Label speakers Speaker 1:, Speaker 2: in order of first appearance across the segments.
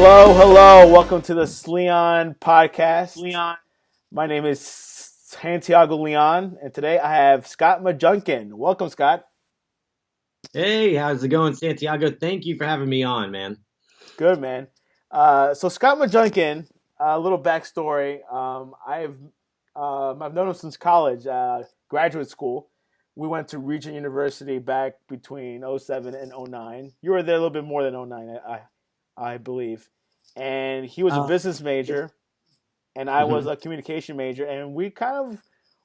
Speaker 1: Hello. Welcome to the Sleon podcast.
Speaker 2: Leon.
Speaker 1: My name is Santiago Leon, and today I have Scott McJunkin. Welcome, Scott.
Speaker 2: Hey, how's it going, Santiago? Thank you for having me on, man.
Speaker 1: Good, man. So Scott McJunkin, a little backstory. I've known him since college, graduate school. We went to Regent University back between '07 and '09. You were there a little bit more than '09, I believe. And he was a
Speaker 2: Uh,
Speaker 1: business major, and I was
Speaker 2: mhm.
Speaker 1: a communication major, and we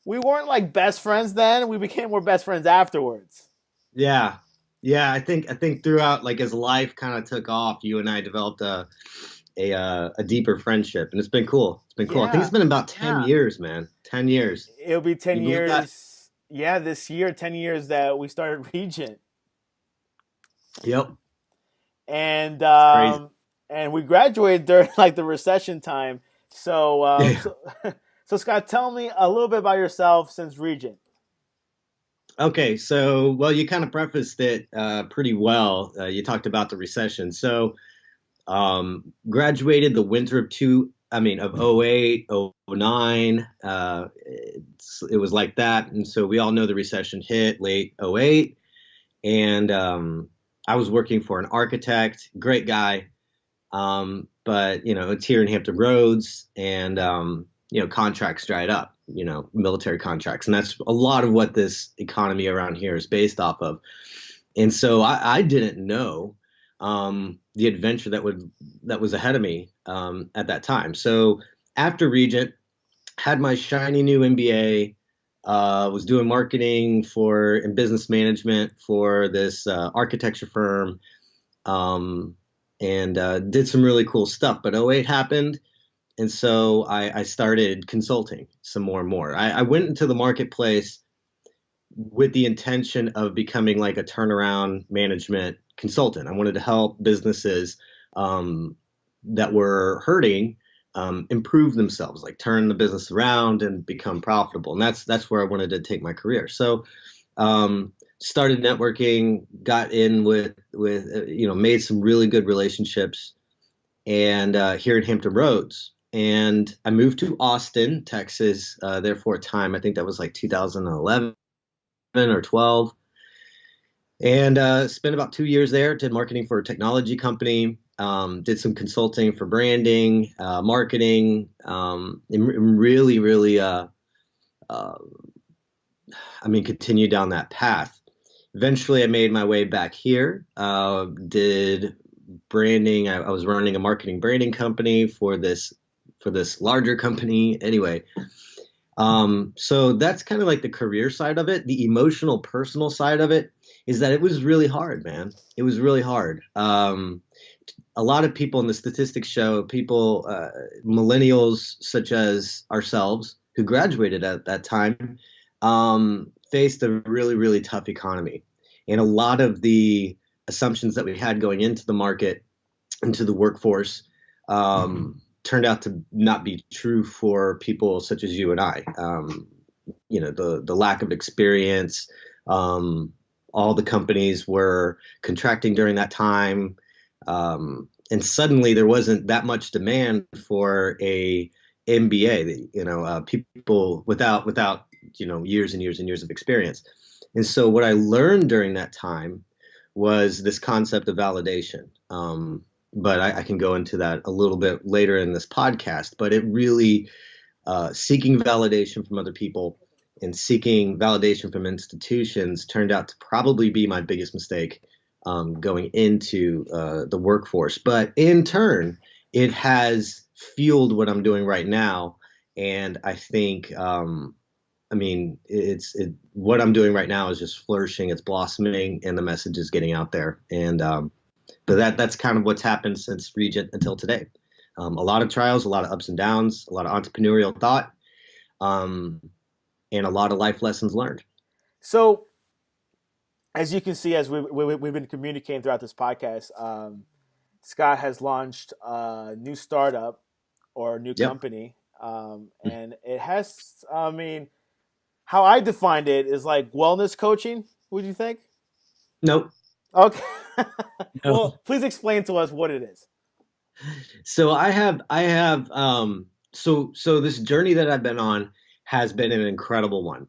Speaker 1: weren't like best friends then. We became more best friends afterwards.
Speaker 2: Yeah, yeah. I think throughout, like, as life kind of took off, you and I developed a deeper friendship, and it's been cool. It's been cool. I think it's
Speaker 1: Yeah,
Speaker 2: been about 10 years, man. 10 years.
Speaker 1: it'll be
Speaker 2: You
Speaker 1: 10
Speaker 2: believe that?
Speaker 1: years. Yeah, this year, 10 years that we started Regent,
Speaker 2: Yep.
Speaker 1: and
Speaker 2: It's crazy.
Speaker 1: um, and we graduated during like the recession time. So,
Speaker 2: Yeah.
Speaker 1: so, so Scott, tell me a little bit about yourself since Regent.
Speaker 2: Okay, so well, you kind of prefaced it pretty well. You talked about the recession. So, graduated the winter of '08, '09. It was like that. And so we all know the recession hit late '08. And I was working for an architect, great guy. But, it's here in Hampton Roads, and, contracts dried up, military contracts. And that's a lot of what this economy around here is based off of. And so I didn't know the adventure that was ahead of me at that time. So after Regent, had my shiny new MBA, was doing marketing for and business management for this architecture firm, um, and did some really cool stuff. But '08 happened, and so I started consulting some more and more. I went into the marketplace with the intention of becoming like a turnaround management consultant. I wanted to help businesses that were hurting improve themselves, like turn the business around and become profitable. And that's where I wanted to take my career. So started networking, got in with made some really good relationships, and here in Hampton Roads. And I moved to Austin, Texas, there for a time. I think that was like 2011 or 12, and spent about 2 years there. Did marketing for a technology company. Did some consulting for branding, marketing, and really, really, uh, continued down that path. Eventually, I made my way back here. Did branding. I was running a marketing branding company for this larger company. Anyway, so that's kind of like the career side of it. The emotional, personal side of it is that it was really hard, man. It was really hard. A lot of people in the statistics show people, millennials such as ourselves, who graduated at that time, faced a really, really tough economy. And a lot of the assumptions that we had going into the market, into the workforce, turned out to not be true for people such as you and I. The lack of experience. All the companies were contracting during that time, and suddenly there wasn't that much demand for a MBA. People without years and years and years of experience. And so what I learned during that time was this concept of validation. But I can go into that a little bit later in this podcast. But it really, seeking validation from other people and seeking validation from institutions turned out to probably be my biggest mistake going into the workforce. But in turn, it has fueled what I'm doing right now. And I think, what I'm doing right now is just flourishing, it's blossoming, and the message is getting out there. And but that's kind of what's happened since Regent until today. A lot of trials, a lot of ups and downs, a lot of entrepreneurial thought, um, and a lot of life lessons learned.
Speaker 1: So, as you can see, as we've been communicating throughout this podcast, Scott has launched a new startup or a new
Speaker 2: Yep.
Speaker 1: company, and it has. How I defined it is like wellness coaching. Would you think?
Speaker 2: Nope.
Speaker 1: Okay.
Speaker 2: No.
Speaker 1: Well, please explain to us what it is.
Speaker 2: So so this journey that I've been on has been an incredible one.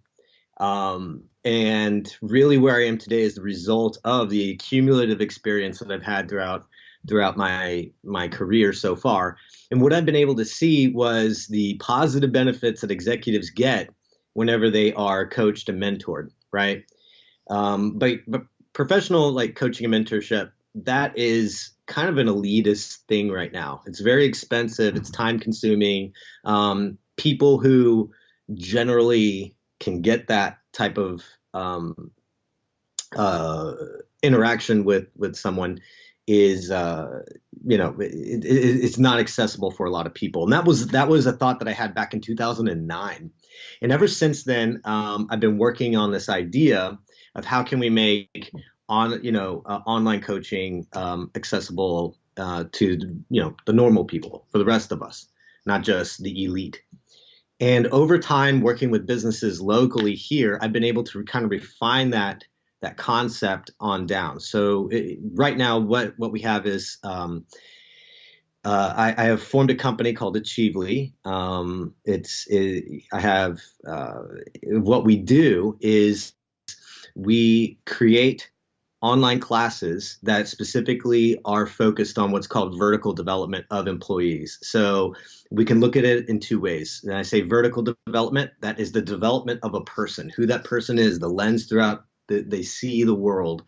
Speaker 2: And really where I am today is the result of the cumulative experience that I've had throughout my career so far. And what I've been able to see was the positive benefits that executives get whenever they are coached and mentored, right? But professional like coaching and mentorship, that is kind of an elitist thing right now. It's very expensive. It's time consuming. People who generally can get that type of um, uh, interaction with someone is it's not accessible for a lot of people, and that was a thought that I had back in 2009, and ever since then I've been working on this idea of how can we make online coaching accessible to the normal people, for the rest of us, not just the elite. And over time, working with businesses locally here, I've been able to kind of refine that concept on down. So right now, what we have is I have formed a company called Achievely. I have what we do is we create online classes that specifically are focused on what's called vertical development of employees. So we can look at it in two ways. And I say vertical development, that is the development of a person, who that person is, the lens throughout they see the world,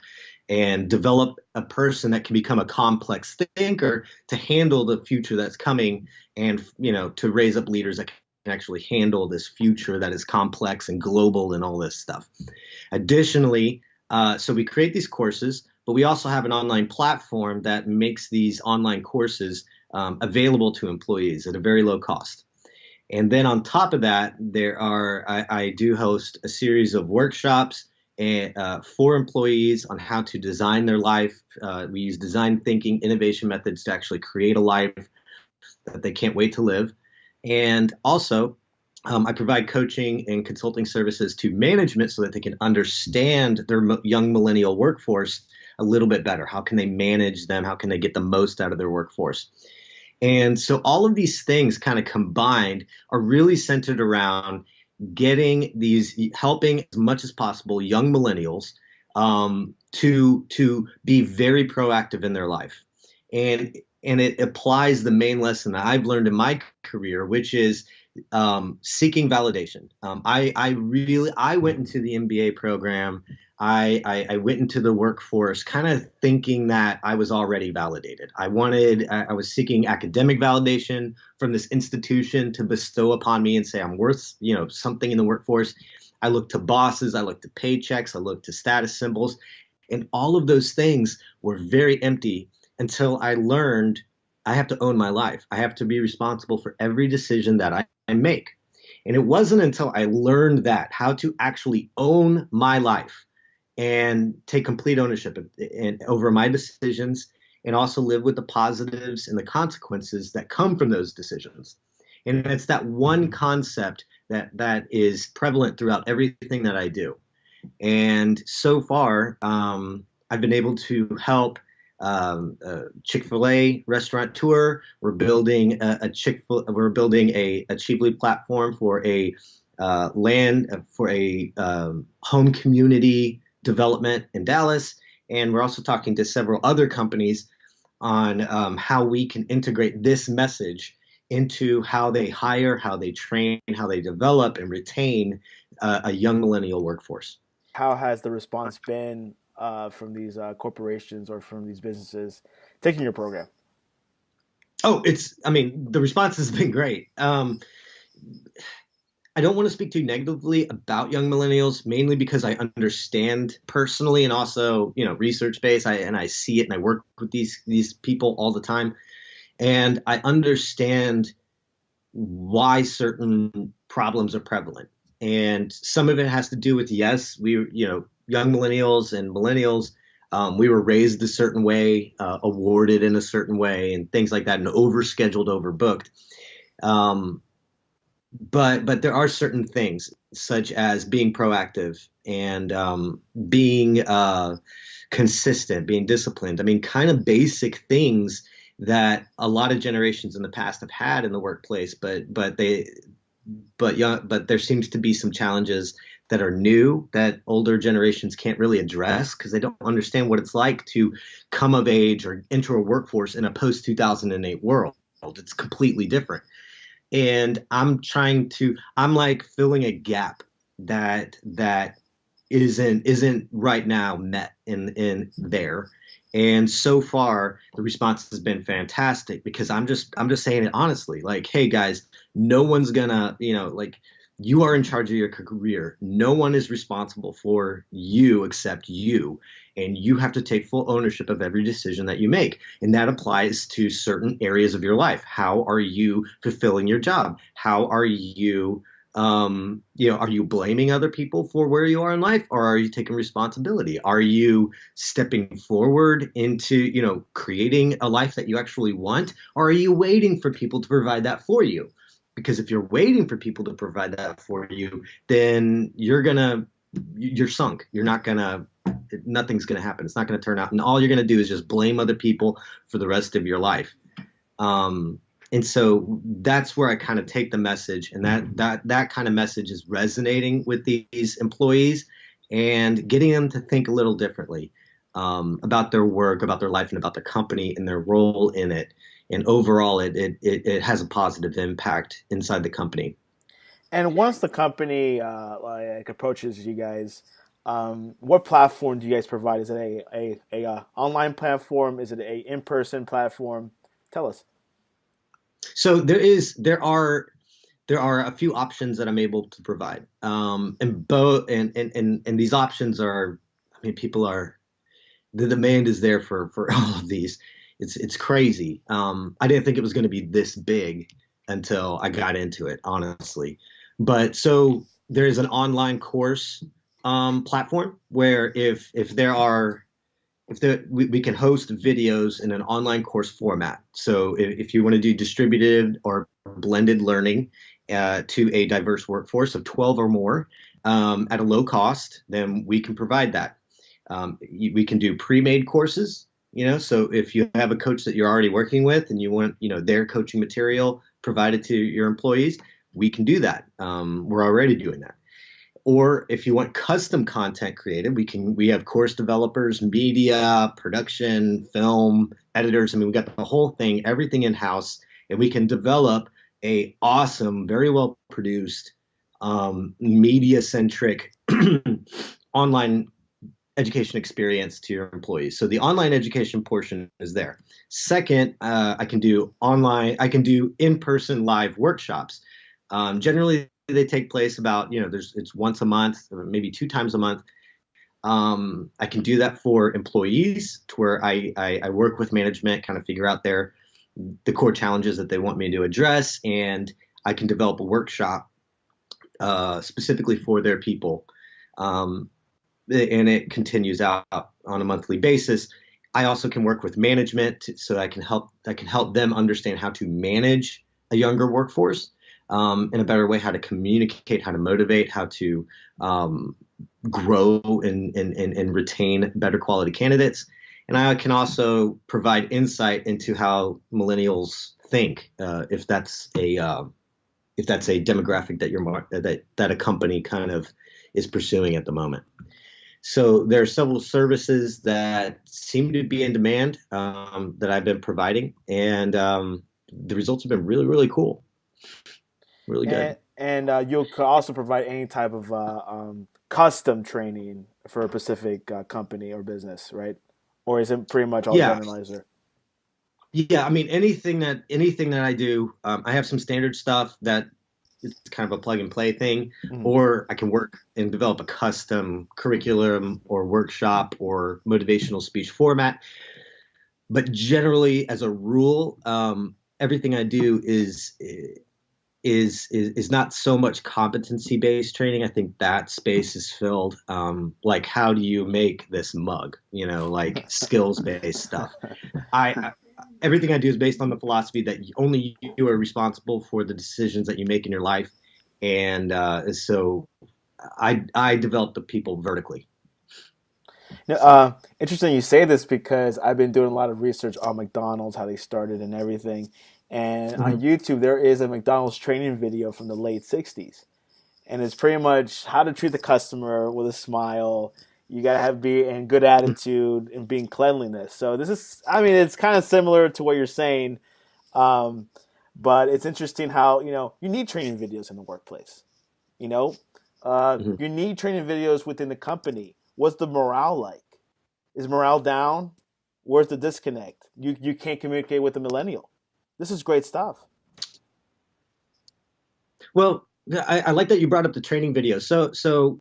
Speaker 2: and develop a person that can become a complex thinker to handle the future that's coming, and to raise up leaders that can actually handle this future that is complex and global and all this stuff. Additionally, so we create these courses, but we also have an online platform that makes these online courses available to employees at a very low cost. And then on top of that, I do host a series of workshops for employees on how to design their life. We use design thinking, innovation methods to actually create a life that they can't wait to live. And also, I provide coaching and consulting services to management so that they can understand their young millennial workforce a little bit better. How can they manage them? How can they get the most out of their workforce? And so all of these things kind of combined are really centered around helping as much as possible young millennials to be very proactive in their life. And it applies the main lesson that I've learned in my career, which is seeking validation. I went into the MBA program. I went into the workforce kind of thinking that I was already validated. I was seeking academic validation from this institution to bestow upon me and say I'm worth, something in the workforce. I looked to bosses, I looked to paychecks, I looked to status symbols, and all of those things were very empty until I learned I have to own my life. I have to be responsible for every decision that I make. And it wasn't until I learned how to actually own my life and take complete ownership over my decisions, and also live with the positives and the consequences that come from those decisions. And it's that one concept that is prevalent throughout everything that I do. And so far, I've been able to help Chick-fil-A restaurateur. We're building we're building a Achievely platform for a home community development in Dallas, and we're also talking to several other companies on how we can integrate this message into how they hire, how they train, how they develop and retain a young millennial workforce.
Speaker 1: How has the response been from these corporations or from these businesses taking your program?
Speaker 2: Oh, the response has been great. I don't want to speak too negatively about young millennials, mainly because I understand personally and also, research based. I see it and I work with these people all the time. And I understand why certain problems are prevalent. And some of it has to do with, yes, young millennials and millennials, we were raised a certain way, awarded in a certain way, and things like that, and overscheduled, overbooked. But there are certain things, such as being proactive and being consistent, being disciplined. I mean, kind of basic things that a lot of generations in the past have had in the workplace, but there seems to be some challenges that are new that older generations can't really address because they don't understand what it's like to come of age or enter a workforce in a post 2008 world. It's completely different. And I'm like filling a gap that isn't right now met in there. And so far, the response has been fantastic because I'm just saying it honestly. Like, hey guys, no one's gonna, like you are in charge of your career. No one is responsible for you except you. And you have to take full ownership of every decision that you make. And that applies to certain areas of your life. How are you fulfilling your job? How are you are you blaming other people for where you are in life, or are you taking responsibility? Are you stepping forward into, creating a life that you actually want, or are you waiting for people to provide that for you? Because if you're waiting for people to provide that for you, then you're sunk. Nothing's gonna happen. It's not gonna turn out, and all you're gonna do is just blame other people for the rest of your life. And so that's where I kind of take the message, and that kind of message is resonating with these employees and getting them to think a little differently about their work, about their life, and about the company and their role in it. And overall, it has a positive impact inside the company.
Speaker 1: And once the company like approaches you guys, what platform do you guys provide? Is it a online platform? Is it a in person platform? Tell us.
Speaker 2: So there are a few options that I'm able to provide, and these options are, I mean, the demand is there for all of these. It's crazy. I didn't think it was going to be this big until I got into it, honestly. But so there is an online course platform where we can host videos in an online course format. So if you want to do distributed or blended learning to a diverse workforce of 12 or more at a low cost, then we can provide that. We can do pre-made courses, so if you have a coach that you're already working with and you want, their coaching material provided to your employees, we can do that. We're already doing that. Or if you want custom content created, we have course developers, media, production, film, editors. I mean, we got the whole thing, everything in-house, and we can develop a awesome, very well produced, media-centric online education experience to your employees. So the online education portion is there. Second, I can do in-person live workshops. Generally, they take place about, it's once a month, or maybe 2 times a month. I can do that for employees to where I work with management, kind of figure out the core challenges that they want me to address, and I can develop a workshop specifically for their people. And it continues out on a monthly basis. I also can work with management so I can help them understand how to manage a younger workforce in a better way, how to communicate, how to motivate, how to grow and retain better quality candidates. And I can also provide insight into how millennials think, if that's a demographic that a company kind of is pursuing at the moment. So there are several services that seem to be in demand that I've been providing, and the results have been really, really cool. Really good.
Speaker 1: And you could also provide any type of custom training for a specific company or business, right? Or is it pretty much all
Speaker 2: Yeah.
Speaker 1: generalizer?
Speaker 2: Yeah. I mean, anything that I do, I have some standard stuff that it's kind of a plug and play thing, or I can work and develop a custom curriculum or workshop or motivational speech format. But generally, as a rule, everything I do is not so much competency based training. I think that space is filled. Like, how do you make this mug? Like skills based stuff. Everything I do is based on the philosophy that only you are responsible for the decisions that you make in your life, and so I develop the people vertically.
Speaker 1: Interesting you say this because I've been doing a lot of research on McDonald's, how they started and everything. And on
Speaker 2: Mhm.
Speaker 1: YouTube, there is a McDonald's training video from the late 60s. And it's pretty much how to treat the customer with a smile. You got to have be in good attitude and being cleanliness. So this is, I mean, it's kind of similar to what you're saying. Um, but it's interesting how, you need training videos in the workplace. You know,
Speaker 2: Mhm.
Speaker 1: you need training videos within the company. What's the morale like? Is morale down? Where's the disconnect? You can't communicate with the millennial. This is great stuff.
Speaker 2: Well, yeah, I like that you brought up the training video. So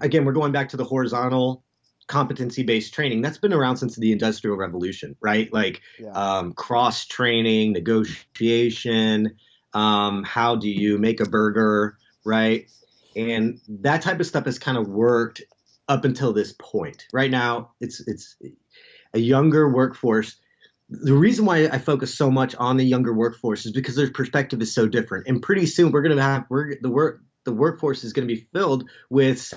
Speaker 2: again, we're going back to the horizontal competency-based training. That's been around since the Industrial Revolution, right? Like
Speaker 1: Yeah.
Speaker 2: cross training, negotiation, how do you make a burger, right? And that type of stuff has kind of worked up until this point. Right now, it's a younger workforce. The reason why I focus so much on the younger workforce is because their perspective is so different. And pretty soon we're going to have the workforce is going to be filled with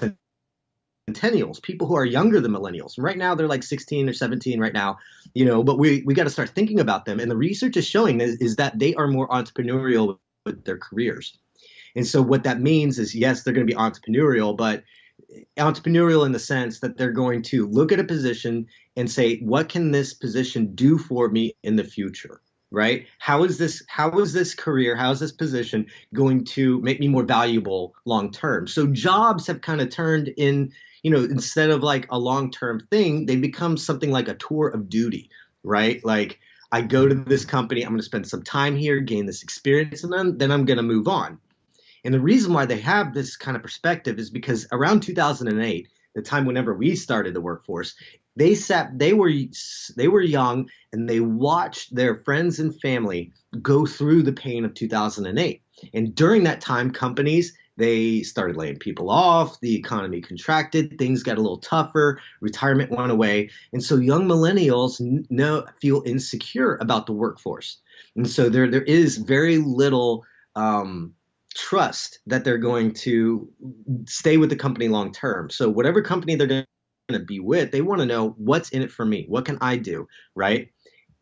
Speaker 2: centennials, people who are younger than millennials. Right now they're like 16 or 17 right now, but we got to start thinking about them. And the research is showing is that they are more entrepreneurial with their careers. And so what that means is, yes, they're going to be entrepreneurial, but entrepreneurial in the sense that they're going to look at a position and say, what can this position do for me in the future? Right? How is this career, how is this position going to make me more valuable long term? So jobs have kind of turned in, instead of like a long term thing, they become something like a tour of duty, right? Like I go to this company, I'm going to spend some time here, gain this experience, and then I'm going to move on. And the reason why they have this kind of perspective is because around 2008, the time whenever we started the workforce, they were young and they watched their friends and family go through the pain of 2008. And during that time, companies they started laying people off, the economy contracted, things got a little tougher, retirement went away, and so young millennials feel insecure about the workforce, and so there is very little trust that they're going to stay with the company long term. So whatever company they're going to be with, they want to know what's in it for me. What can I do, right?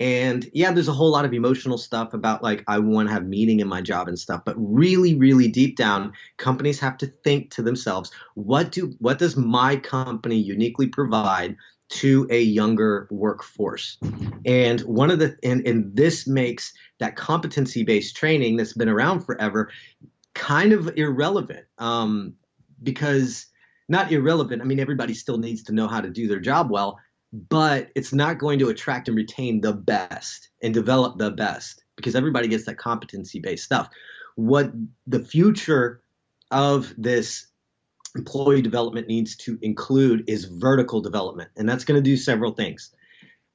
Speaker 2: And yeah, there's a whole lot of emotional stuff about like I want to have meaning in my job and stuff, but really, really deep down, companies have to think to themselves, what does my company uniquely provide to a younger workforce? And and this makes that competency based training that's been around forever kind of irrelevant, because not irrelevant. I mean, everybody still needs to know how to do their job well, but it's not going to attract and retain the best and develop the best because everybody gets that competency based stuff. What the future of this employee development needs to include is vertical development, and that's going to do several things.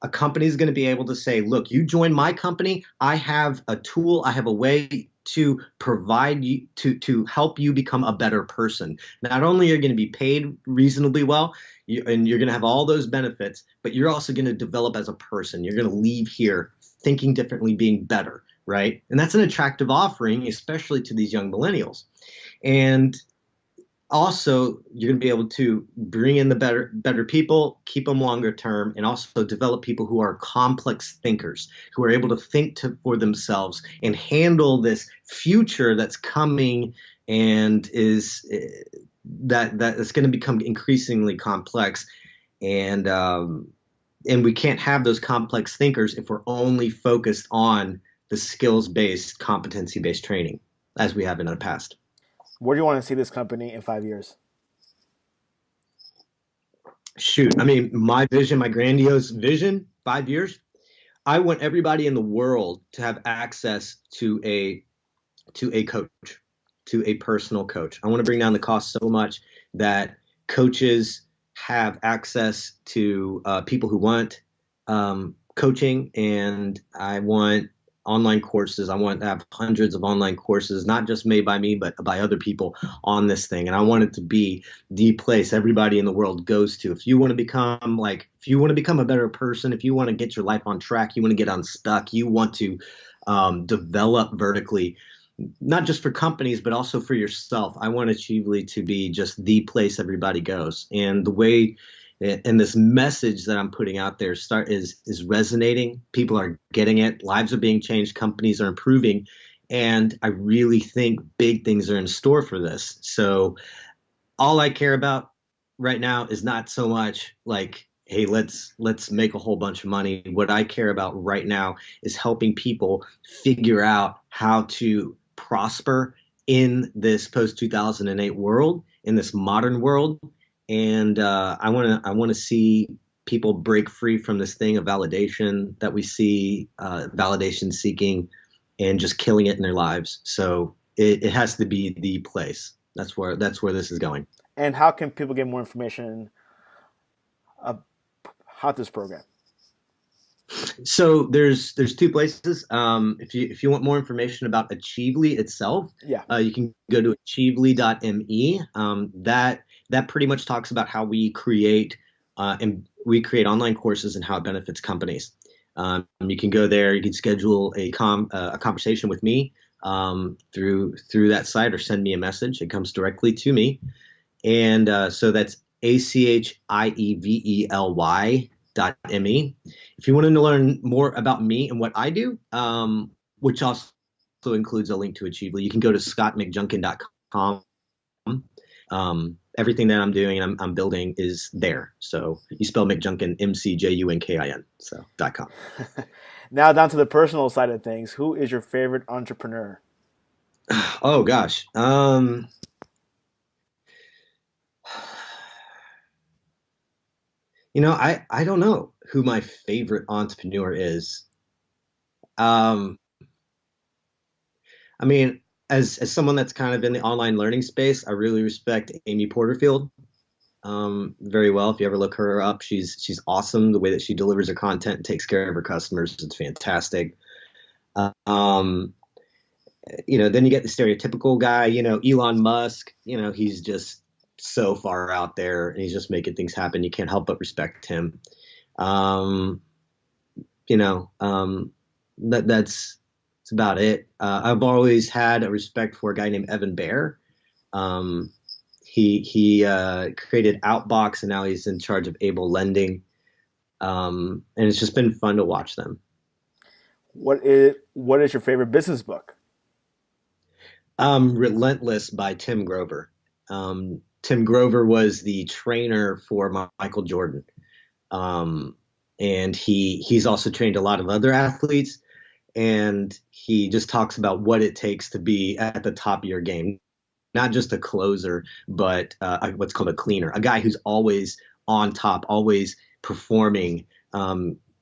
Speaker 2: A company is going to be able to say, look, you join my company, I have a tool, I have a way to provide you to help you become a better person. Not only are you going to be paid reasonably well, and you're going to have all those benefits, but you're also going to develop as a person. You're going to leave here thinking differently, being better, right? And that's an attractive offering, especially to these young millennials. And also you're going to be able to bring in the better people, keep them longer term, and also develop people who are complex thinkers, who are able to for themselves and handle this future that's coming and is that it's going to become increasingly complex. And we can't have those complex thinkers if we're only focused on the skills based competency based training as we have in the past.
Speaker 1: Where do you want to see this company in 5 years?
Speaker 2: Shoot, I mean, my vision, my grandiose vision, 5 years, I want everybody in the world to have access to a coach, to a personal coach. I want to bring down the cost so much that coaches have access to people who want coaching, and I want online courses. I want to have hundreds of online courses, not just made by me, but by other people on this thing. And I want it to be the place everybody in the world goes to. If you want to become a better person, if you want to get your life on track, you want to get unstuck, you want to develop vertically, not just for companies, but also for yourself. I want Achievely to be just the place everybody goes. And the way And this message that I'm putting out there is resonating. People are getting it. Lives are being changed. Companies are improving. And I really think big things are in store for this. So all I care about right now is not so much like, hey, let's make a whole bunch of money. What I care about right now is helping people figure out how to prosper in this post 2008 world, in this modern world. And I want to see people break free from this thing of validation that we see, validation seeking, and just killing it in their lives. So it has to be the place. That's where this is going.
Speaker 1: And how can people get more information about this program?
Speaker 2: So there's two places. If you want more information about Achievely itself,
Speaker 1: Yeah.
Speaker 2: you can go to achievely.me. That pretty much talks about how we create online courses and how it benefits companies. You can go there. You can schedule a conversation with me through that site, or send me a message. It comes directly to me, and so that's ACHIEVELY.me. If you want to learn more about me and what I do, which also includes a link to Achievely, you can go to scottmcjunkin.com. Everything that I'm doing and I'm building is there. So you spell McJunkin, McJunkin, so .com.
Speaker 1: Now down to the personal side of things. Who is your favorite entrepreneur?
Speaker 2: Oh gosh. I don't know who my favorite entrepreneur is. Um, I mean, as someone that's kind of in the online learning space, I really respect Amy Porterfield very well. If you ever look her up, she's awesome. The way that she delivers her content and takes care of her customers, it's fantastic. Um, then you get the stereotypical guy, Elon Musk. He's just so far out there, and he's just making things happen. You can't help but respect him. Um, that's about it. I've always had a respect for a guy named Evan Baer. He created Outbox, and now he's in charge of Able Lending. And it's just been fun to watch them.
Speaker 1: What is your favorite business book?
Speaker 2: Relentless by Tim Grover. Tim Grover was the trainer for Michael Jordan. And he's also trained a lot of other athletes. And he just talks about what it takes to be at the top of your game. Not just a closer, but what's called a cleaner, a guy who's always on top, always performing,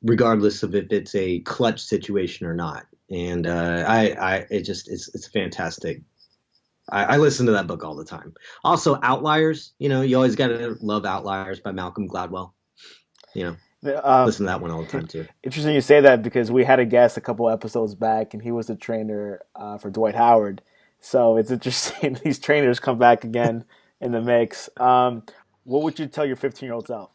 Speaker 2: regardless of if it's a clutch situation or not. And it's fantastic. I listen to that book all the time. Also, Outliers. You always got to love Outliers by Malcolm Gladwell. Listen to that one all the time too.
Speaker 1: Interesting you say that, because we had a guest a couple episodes back, and he was the trainer for Dwight Howard. So it's interesting these trainers come back again in the mix. What would you tell your 15-year-old self?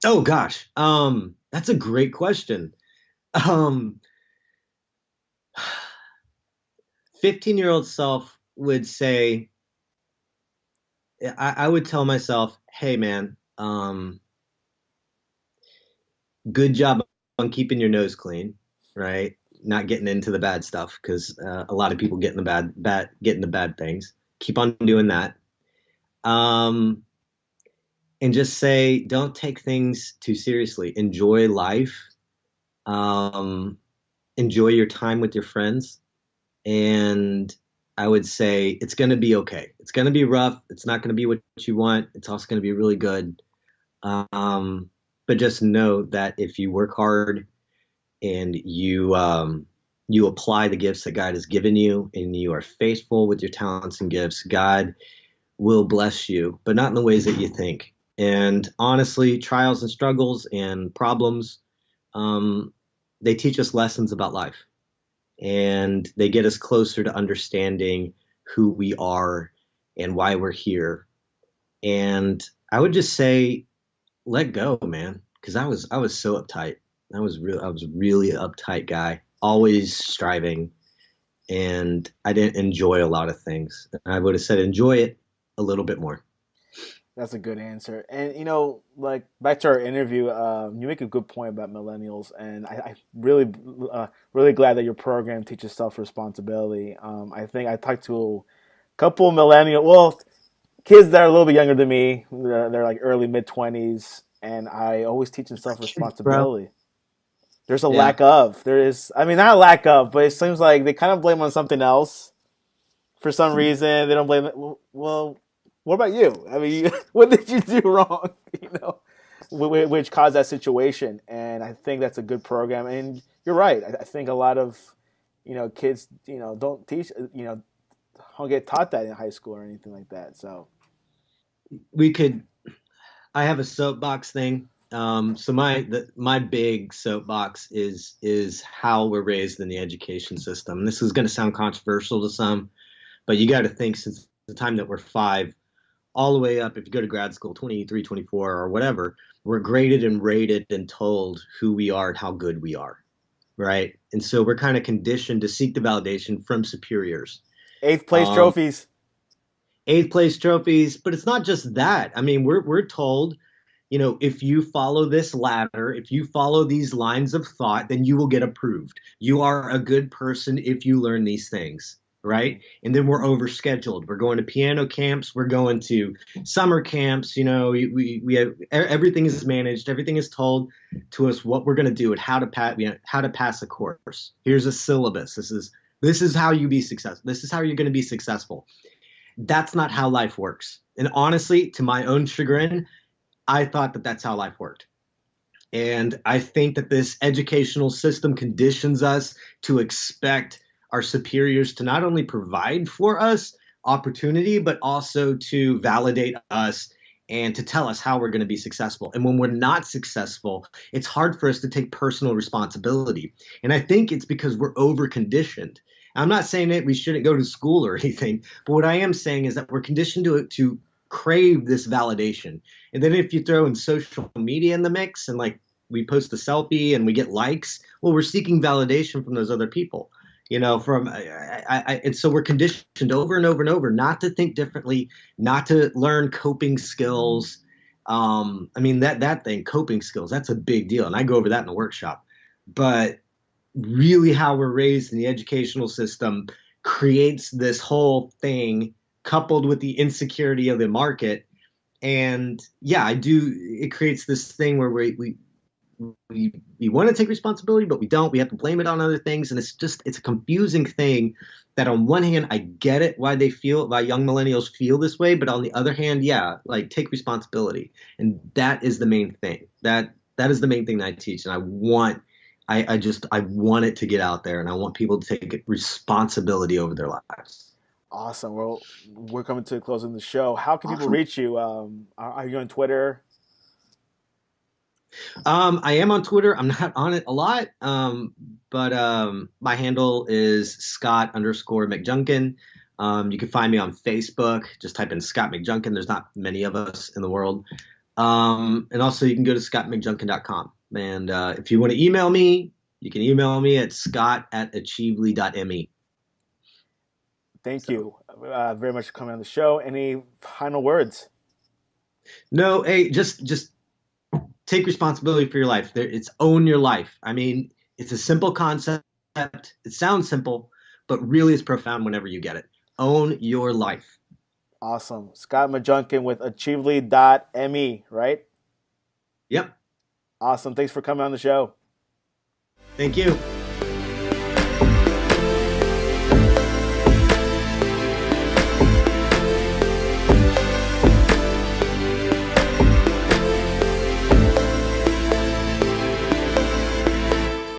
Speaker 2: Oh gosh, that's a great question. 15-year-old self would say, I would tell myself, hey man, good job on keeping your nose clean, right? Not getting into the bad stuff, because a lot of people get in the bad things. Keep on doing that. And just say, don't take things too seriously. Enjoy life. Enjoy your time with your friends. And I would say it's going to be okay. It's going to be rough. It's not going to be what you want. It's also going to be really good. But just know that if you work hard and you apply the gifts that God has given you, and you are faithful with your talents and gifts, God will bless you, but not in the ways that you think. And honestly, trials and struggles and problems, they teach us lessons about life, and they get us closer to understanding who we are and why we're here. And I would just say, let go, man, because I was so uptight. I was really uptight guy, always striving, and I didn't enjoy a lot of things. I would have said enjoy it a little bit more.
Speaker 1: That's a good answer. And like back to our interview, you make a good point about millennials, and I really, really glad that your program teaches self responsibility. I think I talked to a couple of well, kids that are a little bit younger than me. They're like early mid 20s, and I always teach them self
Speaker 2: Kids, bro.
Speaker 1: responsibility. There's a
Speaker 2: Yeah.
Speaker 1: lack of. There is. I mean, not a lack of, but it seems like they kind of blame on something else for some reason. They don't blame it. Well, what about you? I mean, what did you do wrong? You know, which caused that situation. And I think that's a good program. And you're right. I think a lot of kids don't teach don't get taught that in high school or anything like that. So
Speaker 2: We could I have a soapbox thing. So my big soapbox is how we're raised in the education system. And this is going to sound controversial to some, but you got to think since the time that we're five, all the way up, if you go to grad school, 23, 24, or whatever, we're graded and rated and told who we are and how good we are, right? And so we're kind of conditioned to seek the validation from superiors.
Speaker 1: eighth place
Speaker 2: Um,
Speaker 1: trophies.
Speaker 2: Eighth place trophies, but it's not just that. I mean, we're told, if you follow this ladder, if you follow these lines of thought, then you will get approved. You are a good person if you learn these things,
Speaker 1: Mm-hmm.
Speaker 2: right? And then we're overscheduled. We're going to piano camps, we're going to summer camps. We have everything is managed, everything is told to us what we're going to do and how to pass a course. Here's a syllabus. This is how you be successful. This is how you're going to be successful. That's not how life works. And honestly, to my own chagrin, I thought that that's how life worked. And I think that this educational system conditions us to expect our superiors to not only provide for us opportunity, but also to validate us and to tell us how we're going to be successful. And when we're not successful, it's hard for us to take personal responsibility. And I think it's because we're over conditioned. I'm not saying that we shouldn't go to school or anything, but what I am saying is that we're conditioned to crave this validation. And then if you throw in social media in the mix and like we post a selfie and we get likes, well, we're seeking validation from those other people. And so we're conditioned over and over and over not to think differently, not to learn coping skills. I mean that thing, coping skills, that's a big deal, and I go over that in the workshop. But really, how we're raised in the educational system creates this whole thing, coupled with the insecurity of the market. And yeah, I do. It creates this thing where we want to take responsibility, but we don't. We have to blame it on other things, and it's a confusing thing. That on one hand, I get it why young millennials feel this way, but on the other hand, yeah, like take responsibility, and that is the main thing. That is the main thing that I teach, and I want it to get out there, and I want people to take responsibility over their lives.
Speaker 1: Awesome. Well, we're coming to the close of the show. How can people
Speaker 2: Awesome.
Speaker 1: reach you? Are you on Twitter?
Speaker 2: I am on Twitter. I'm not on it a lot, but my handle is Scott_McJunkin. You can find me on Facebook. Just type in Scott McJunkin. There's not many of us in the world. And also, you can go to scottmcjunkin.com. And if you want to email me, you can email me at scott@achievely.me.
Speaker 1: Thank
Speaker 2: So,
Speaker 1: you very much for coming on the show. Any final words?
Speaker 2: no, hey, just take responsibility for your life. It's own your life. I mean, it's a simple concept. It sounds simple, but really it's profound whenever you get it. Own your life.
Speaker 1: Awesome. Scott McJunkin with achievely.me, right?
Speaker 2: Yep.
Speaker 1: Awesome. Thanks for coming on the show.
Speaker 2: Thank you.